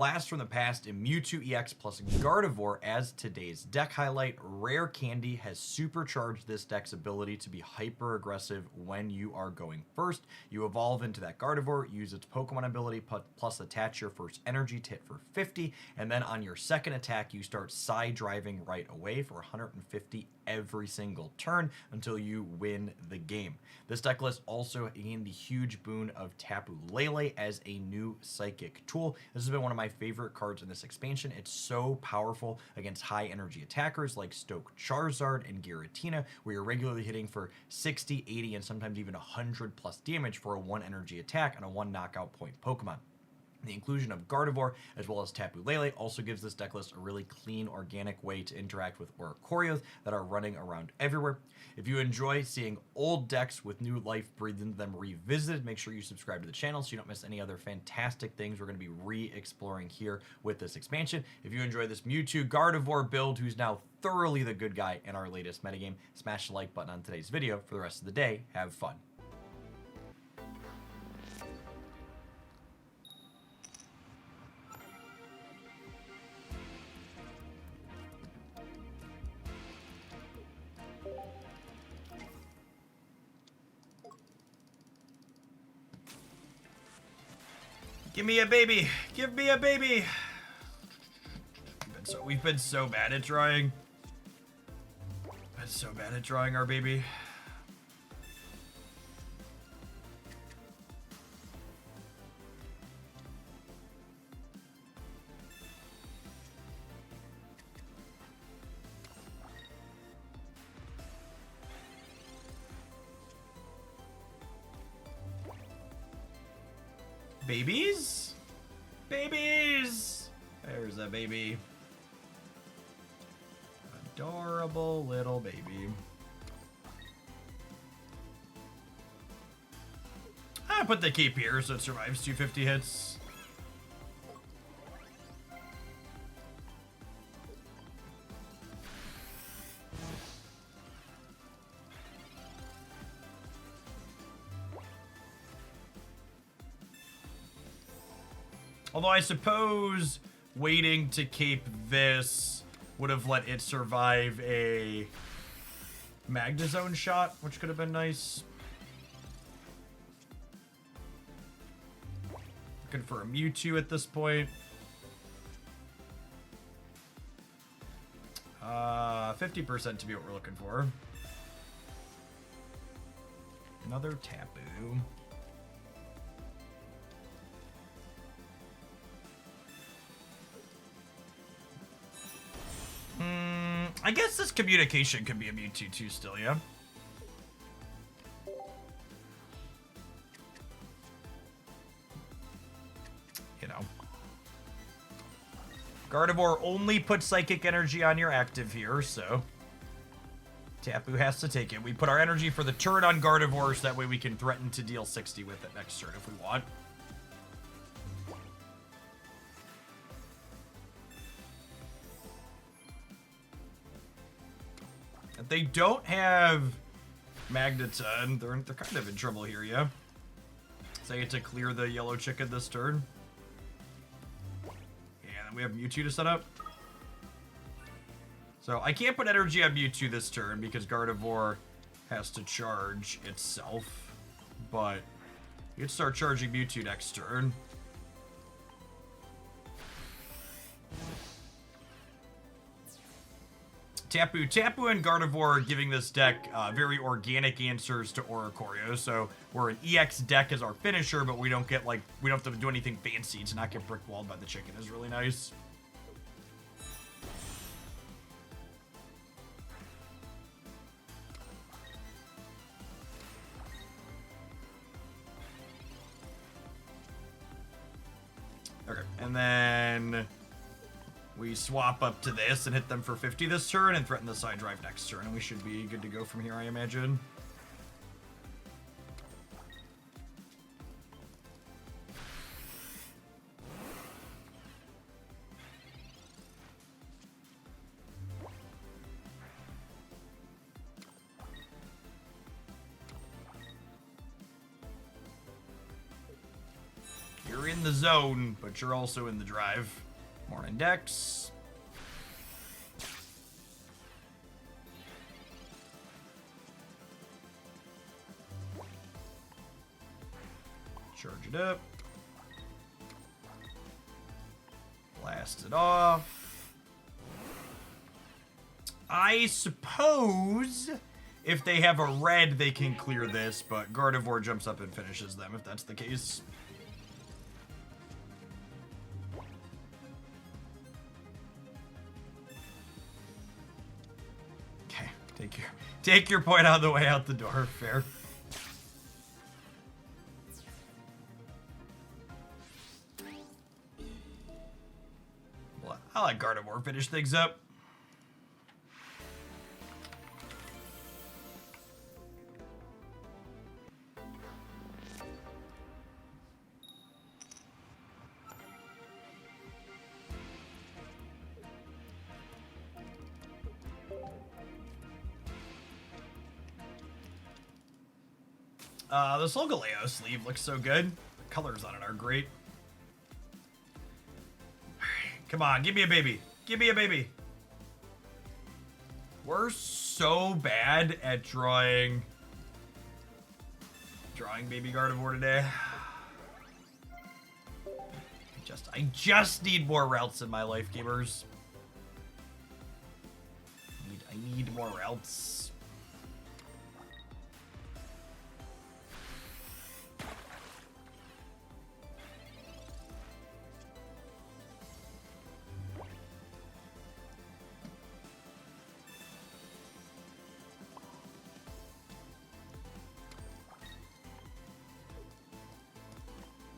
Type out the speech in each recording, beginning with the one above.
Blast from the Past in Mewtwo EX plus Gardevoir as today's deck highlight. Rare Candy has supercharged this deck's ability to be hyper aggressive when you are going first. You evolve into that Gardevoir, use its Pokemon ability plus attach your first energy to hit for 50, and then on your second attack you start side driving right away for 150 every single turn until you win the game. This deck list also gained the huge boon of Tapu Lele as a new psychic tool. This has been one of my favorite cards in this expansion. It's so powerful against high energy attackers like Stoke Charizard and Giratina, where you're regularly hitting for 60, 80, and sometimes even 100 plus damage for a 1 energy attack on a 1 knockout point Pokemon. The inclusion of Gardevoir as well as Tapu Lele also gives this deck list a really clean, organic way to interact with Oricorios that are running around everywhere. If you enjoy seeing old decks with new life breathed into them revisited, make sure you subscribe to the channel so you don't miss any other fantastic things we're going to be re-exploring here with this expansion. If you enjoy this Mewtwo Gardevoir build, who's now thoroughly the good guy in our latest metagame, smash the like button on today's video. For the rest of the day, have fun. Give me a baby! Give me a baby! We've been so bad at drawing. Been so bad at drawing our baby. Babies? Babies! There's a baby. Adorable little baby. I put the cape here so it survives 250 hits. Although I suppose waiting to cape this would have let it survive a Magnezone shot, which could have been nice. Looking for a Mewtwo at this point. 50% to be what we're looking for. Another Tapu. I guess this communication could be a Mewtwo too still, yeah? You know. Gardevoir only puts Psychic Energy on your active here, so Tapu has to take it. We put our energy for the turn on Gardevoir so that way we can threaten to deal 60 with it next turn if we want. If they don't have Magneton, they're kind of in trouble here, yeah? So I get to clear the yellow chicken this turn. And then we have Mewtwo to set up. So I can't put energy on Mewtwo this turn because Gardevoir has to charge itself. But you can start charging Mewtwo next turn. Tapu and Gardevoir are giving this deck very organic answers to Oricorios. So we're an EX deck as our finisher, but we don't get we don't have to do anything fancy to not get brick walled by the chicken is really nice. Okay, and then we swap up to this and hit them for 50 this turn and threaten the side drive next turn, and we should be good to go from here, I imagine. You're in in the zone, but you're also in the drive. Morning Dex. Charge it up. Blast it off. I suppose if they have a red, they can clear this, but Gardevoir jumps up and finishes them if that's the case. Okay, take your point on the way out the door. Fair. Well, I like Gardevoir finish things up. The Solgaleo sleeve looks so good. The colors on it are great. Come on, give me a baby. Give me a baby. We're so bad at drawing baby Gardevoir today. I just need more routes in my life, gamers. I need more routes.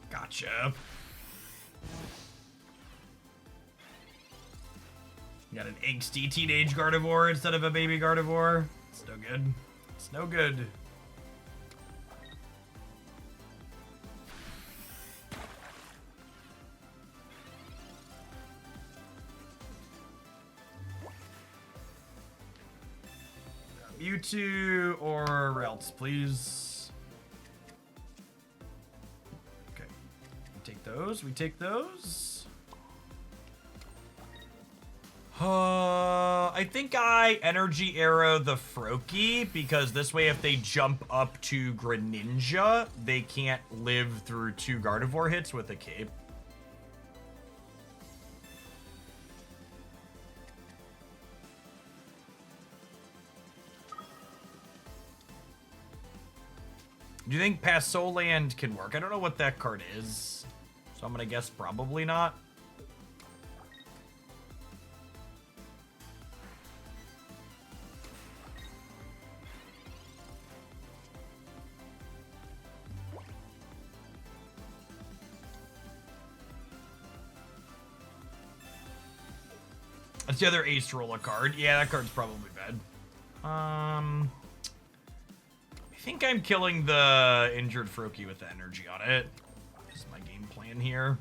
Gotcha. Got an angsty teenage Gardevoir instead of a baby Gardevoir. It's no good. It's no good. Mewtwo or Ralts, please. We take those. I think I Energy Arrow the Froakie, because this way if they jump up to Greninja, they can't live through 2 Gardevoir hits with a cape. Do you think Passoland can work? I don't know what that card is. So I'm gonna guess probably not. That's the other Ace Roller card. Yeah, that card's probably bad. I think I'm killing the injured Froakie with the energy on it. This is my game plan here.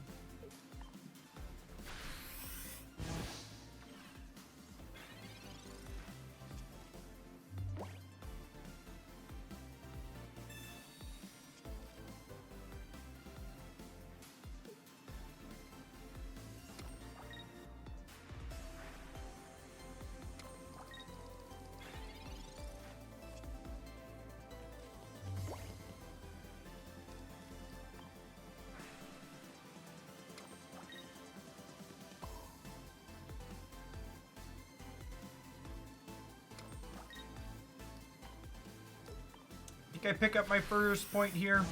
I pick up my first point here.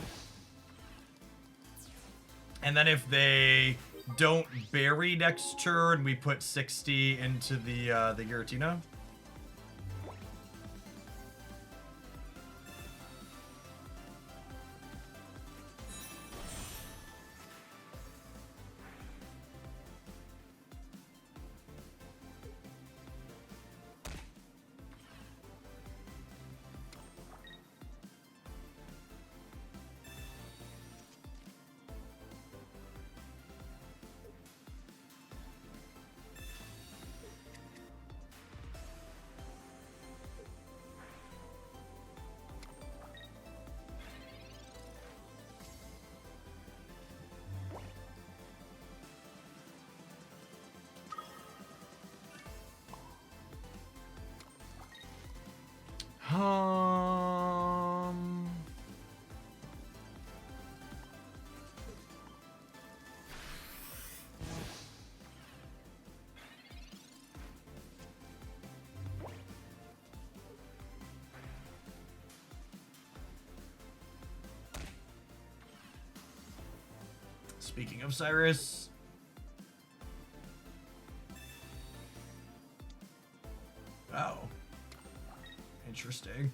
And then if they don't bury next turn, we put 60 into the Giratina. Speaking of Cyrus. Oh. Interesting.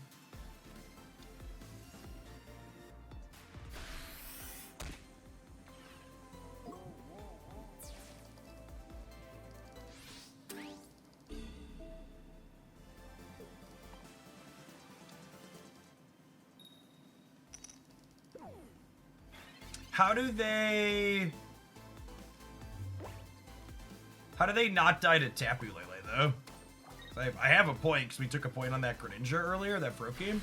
How do they not die to Tapu Lele, though? I have a point, because we took a point on that Greninja earlier, that Broke game.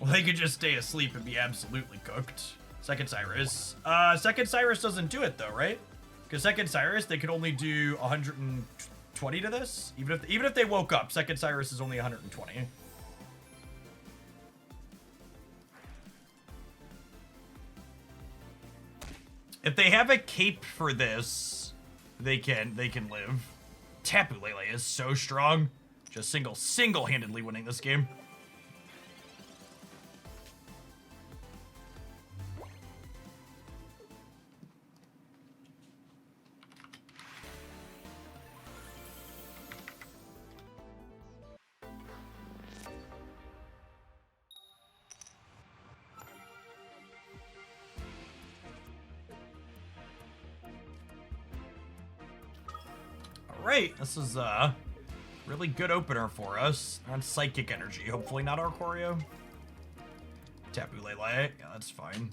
Well, they could just stay asleep and be absolutely cooked. Second Cyrus. Second Cyrus doesn't do it, though, right? Because Second Cyrus, they could only do 120 to this? Even if they woke up, Second Cyrus is only 120. If they have a cape for this, they can live. Tapu Lele is so strong. Just single-handedly winning this game. Great, this is a really good opener for us. On Psychic Energy, hopefully not Arcorio. Tapu Lele, yeah, that's fine.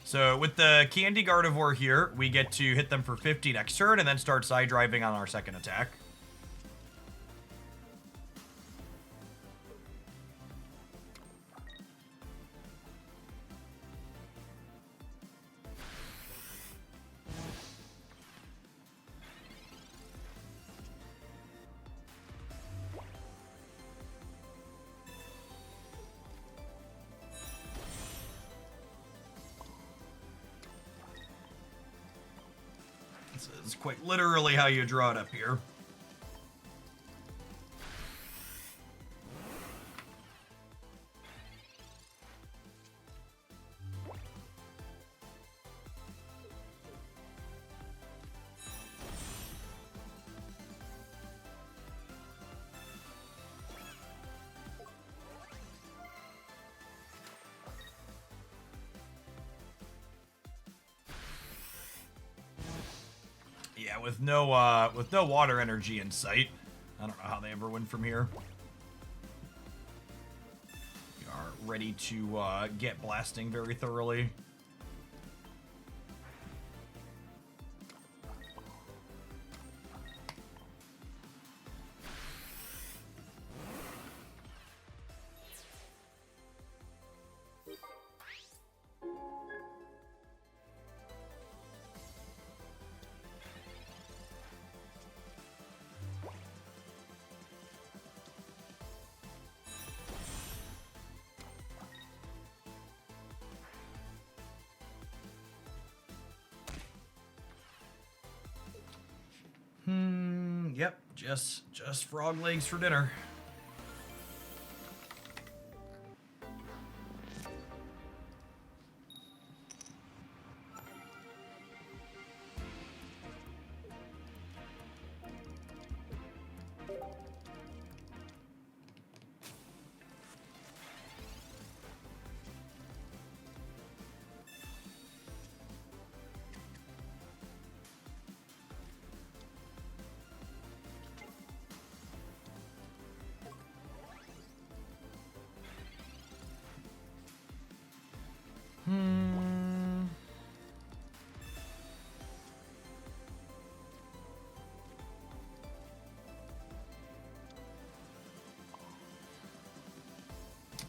So with the Candy Gardevoir here, we get to hit them for 50 next turn and then start side driving on our second attack. This is quite literally how you draw it up here. Yeah, with no water energy in sight, I don't know how they ever win from here. We are ready to get blasting very thoroughly. Yep, just frog legs for dinner.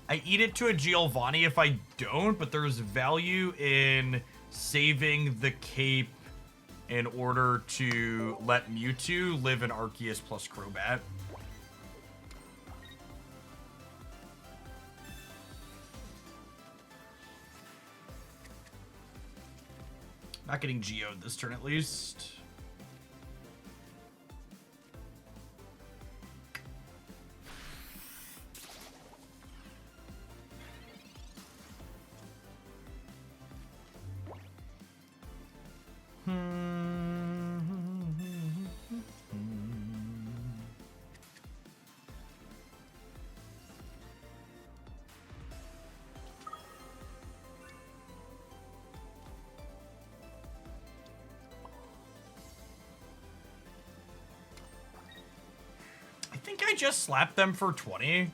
I eat it to a Giovanni if I don't, but there's value in saving the cape in order to let Mewtwo live in Arceus plus Crobat. Not getting Geo'd this turn at least. think I just slapped them for 20.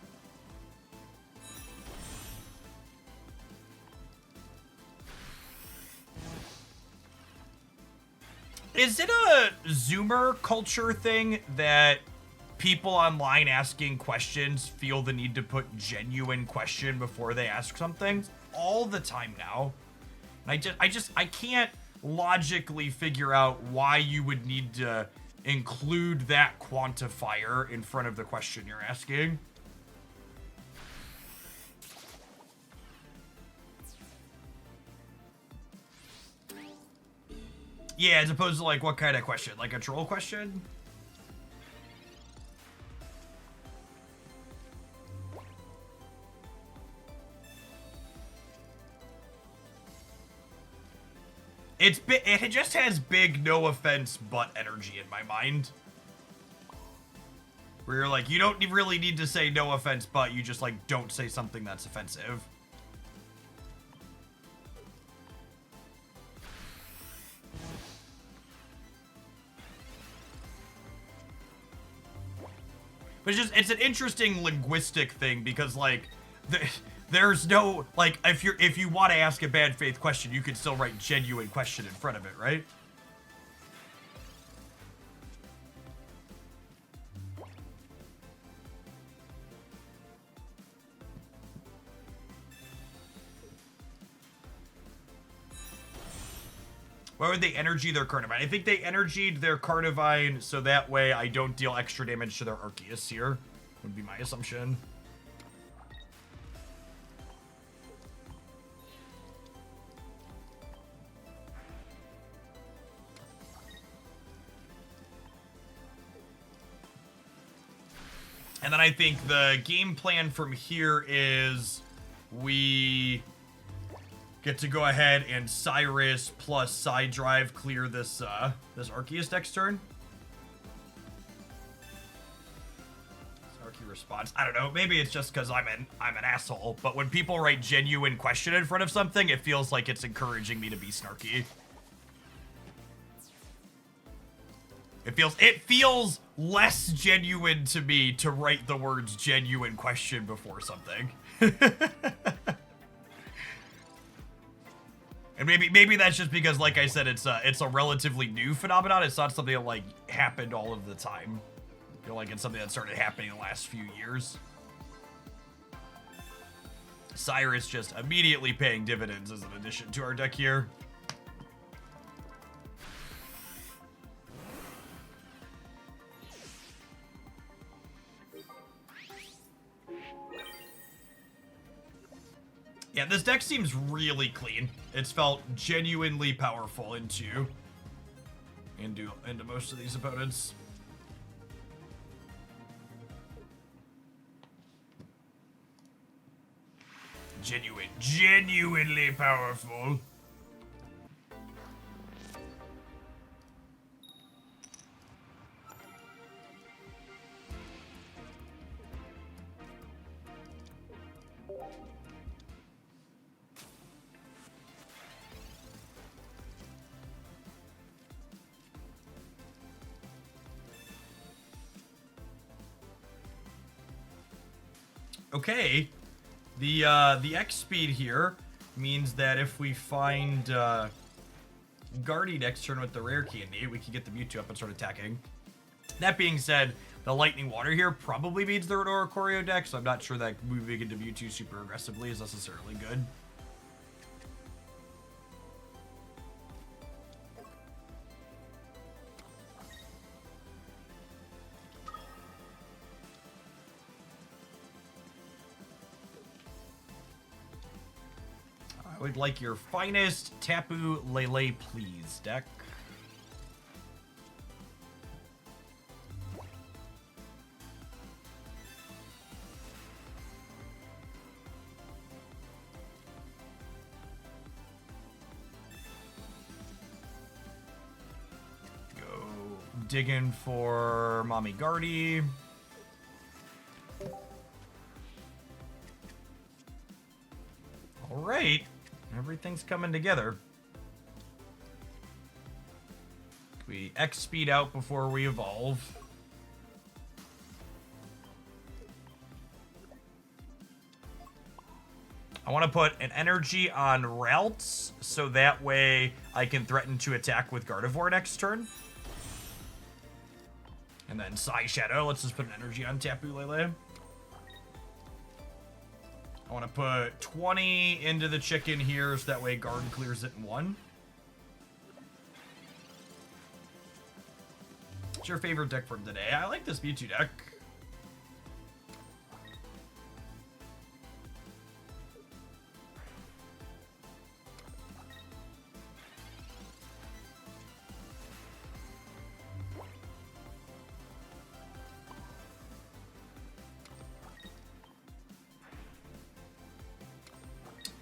Is it a Zoomer culture thing that people online asking questions feel the need to put genuine question before they ask something? All the time now. And I can't logically figure out why you would need to include that quantifier in front of the question you're asking. Yeah, as opposed to like what kind of question? Like a troll question? It just has big no offense but energy in my mind. Where you're like, you don't really need to say no offense but, you just like don't say something that's offensive. But it's an interesting linguistic thing because like there's no like if you want to ask a bad faith question, you can still write genuine question in front of it, right? Why would they energy their Carnivine? I think they energied their Carnivine so that way I don't deal extra damage to their Arceus here. Would be my assumption. And then I think the game plan from here is we get to go ahead and Cyrus plus Side Drive clear this this Arceus next turn. Arceus response. I don't know. Maybe it's just because I'm an asshole. But when people write genuine question in front of something, it feels like it's encouraging me to be snarky. It feels less genuine to me to write the words genuine question before something. And maybe that's just because, like I said, it's a relatively new phenomenon. It's not something that like happened all of the time. I feel like it's something that started happening in the last few years. Cyrus just immediately paying dividends as an addition to our deck here. Yeah, this deck seems really clean. It's felt genuinely powerful into most of these opponents. Genuinely powerful. Okay, the X speed here means that if we find Guardy next turn with the rare candy, we can get the Mewtwo up and start attacking. That being said, the Lightning Water here probably means the Redora Choreo deck, so I'm not sure that moving into Mewtwo super aggressively is necessarily good. I would like your finest Tapu Lele, please, deck. Go digging for Mommy Guardy. All right. Everything's coming together. We X speed out before we evolve. I want to put an energy on Ralts, so that way I can threaten to attack with Gardevoir next turn. And then Psy Shadow, let's just put an energy on Tapu Lele. I want to put 20 into the chicken here, so that way Guard clears it in 1. What's your favorite deck from today? I like this Mewtwo deck.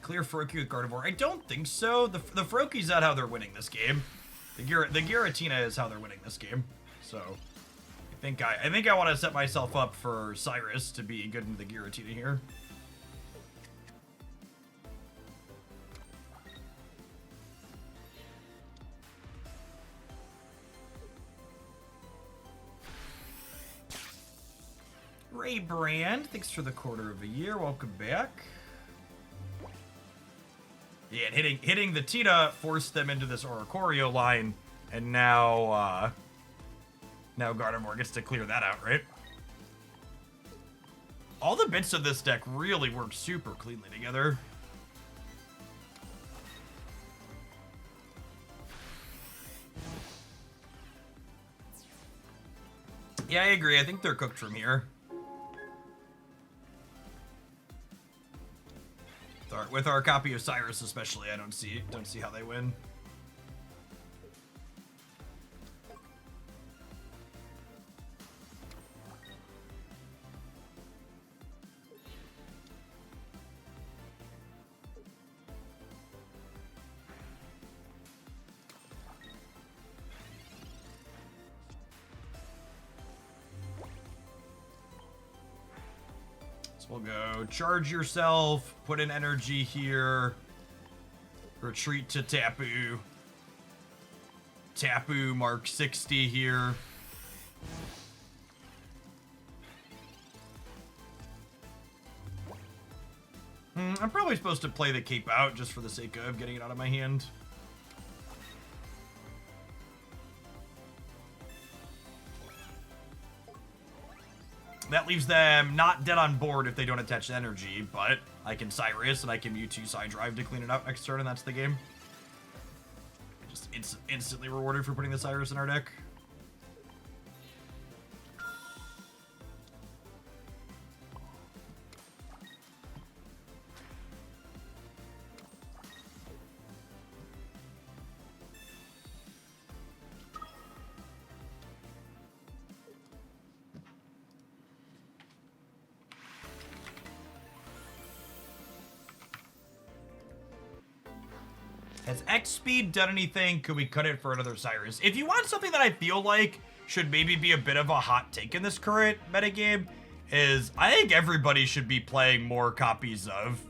Clear Froakie with Gardevoir? I don't think so. The Froakie's not how they're winning this game. The Giratina is how they're winning this game. So I think I want to set myself up for Cyrus to be good into the Giratina here. Ray Brand, thanks for the quarter of a year. Welcome back. Yeah, and hitting the Tina forced them into this Oricorio line, and now Gardevoir gets to clear that out, right? All the bits of this deck really work super cleanly together. Yeah, I agree. I think they're cooked from here. With our copy of Cyrus especially, I don't see how they win. We'll go charge yourself, put an energy here, retreat to Tapu. Tapu mark 60 here. I'm probably supposed to play the cape out just for the sake of getting it out of my hand. That leaves them not dead on board if they don't attach energy, but I can Cyrus and I can Mewtwo Side Drive to clean it up next turn, and that's the game. Just instantly rewarded for putting the Cyrus in our deck. Has X speed done anything? Could we cut it for another Cyrus? If you want something that I feel like should maybe be a bit of a hot take in this current metagame, is I think everybody should be playing more copies of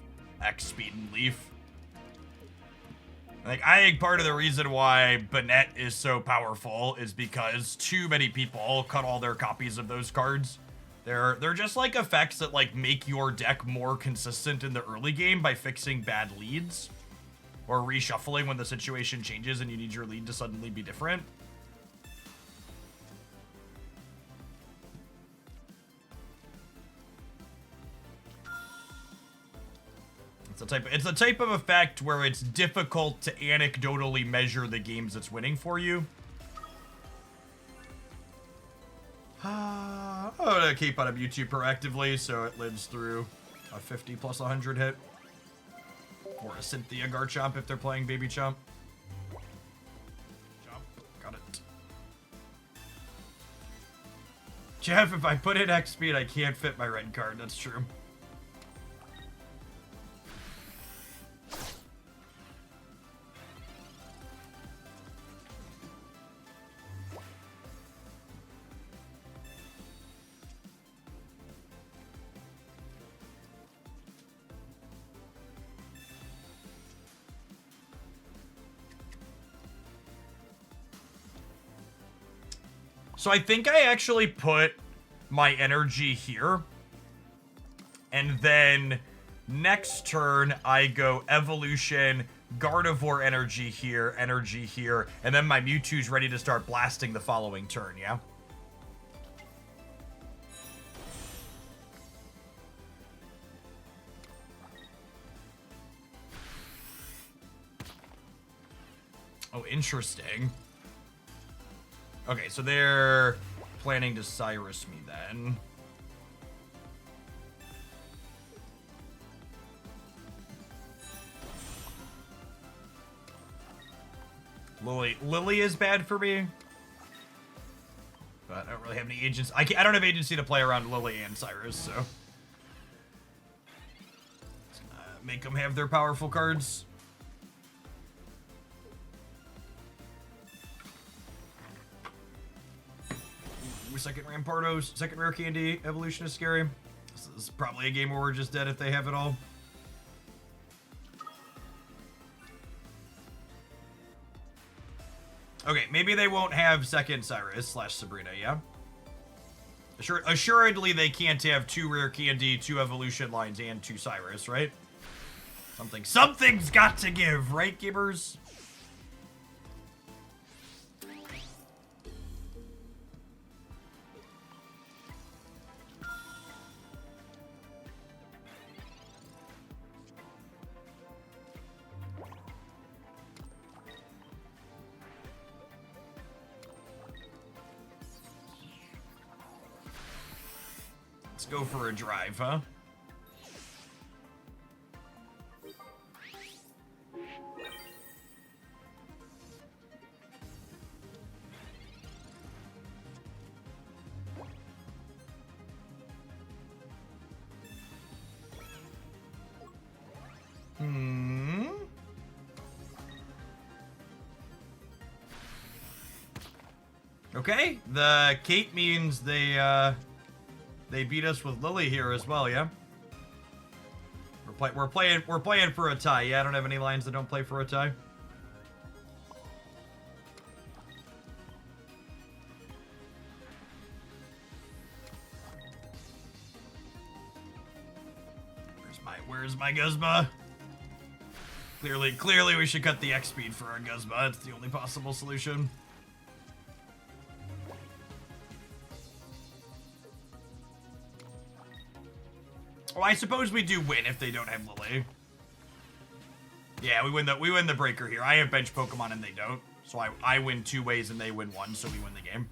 X speed and Leaf. Like, I think part of the reason why Banette is so powerful is because too many people cut all their copies of those cards. They're just like effects that like make your deck more consistent in the early game by fixing bad leads. Or reshuffling when the situation changes and you need your lead to suddenly be different. It's a type of effect where it's difficult to anecdotally measure the games it's winning for you. I'm gonna keep on a Mewtwo proactively so it lives through a 50 plus 100 hit. Or a Cynthia Garchomp if they're playing Baby Chomp. Chomp. Got it. Jeff, if I put in X speed, I can't fit my red card. That's true. So I think I actually put my energy here and then Next turn, I go Evolution, Gardevoir energy here, and then my Mewtwo's ready to start blasting the following turn, yeah? Oh, interesting. Okay, so they're planning to Cyrus me then. Lily is bad for me. But I don't really have any agents. I don't have agency to play around Lily and Cyrus, so. Make them have their powerful cards. Second Rampardos, second Rare Candy, Evolution is scary. This is probably a game where we're just dead if they have it all. Okay, maybe they won't have second Cyrus / Sabrina, yeah? Assuredly, they can't have 2 Rare Candy, 2 Evolution lines, and 2 Cyrus, right? Something's got to give, right, Gibbers? Let's go for a drive, huh? Okay, the Kate means they beat us with Lily here as well, yeah? We're playing for a tie. Yeah, I don't have any lines that don't play for a tie. Where's my Guzma? Clearly we should cut the X speed for our Guzma. It's the only possible solution. Well, I suppose we do win if they don't have Lily. Yeah, we win the breaker here. I have bench Pokemon and they don't. So I win 2 ways and they win 1, so we win the game.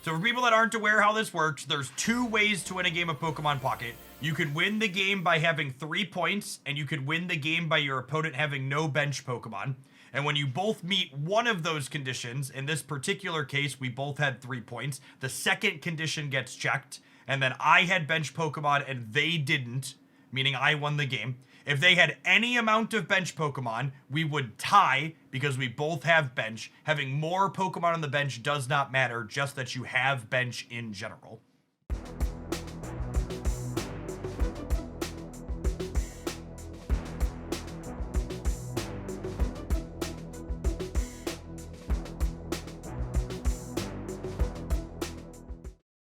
So for people that aren't aware how this works, there's 2 ways to win a game of Pokemon Pocket. You could win the game by having 3 points, and you could win the game by your opponent having no bench Pokemon. And when you both meet one of those conditions, in this particular case, we both had 3 points, the second condition gets checked, and then I had bench Pokemon and they didn't, meaning I won the game. If they had any amount of bench Pokemon, we would tie because we both have bench. Having more Pokemon on the bench does not matter, just that you have bench in general.